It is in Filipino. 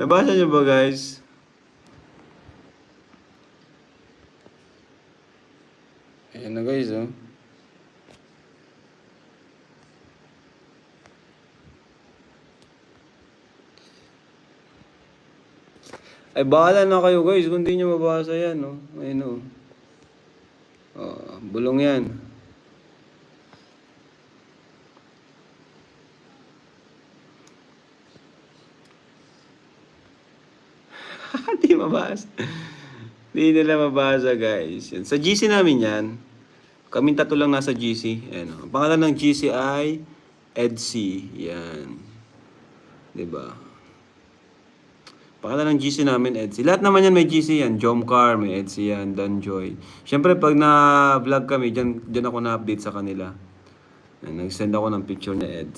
Nabasa niyo ba, guys? Ayan na, guys, oh. Ay, bahala na kayo, guys, kung di nyo mabasa yan, no? Ayun, oh. Oh, bulong yan. Di mabasa. Di nila mabasa, guys. Yan. Sa GC namin yan. Kaming tatlo lang nasa GC. Ayan, oh. Ang pangalan ng GC ay EDC. Yan. Diba? Pangalan ng GC namin, EDC. Lahat naman yan may GC yan. Jomcar, may EDC yan. Danjoy. Siyempre, pag na-vlog kami, dyan ako na-update sa kanila. Nag-send ako ng picture ni EDC.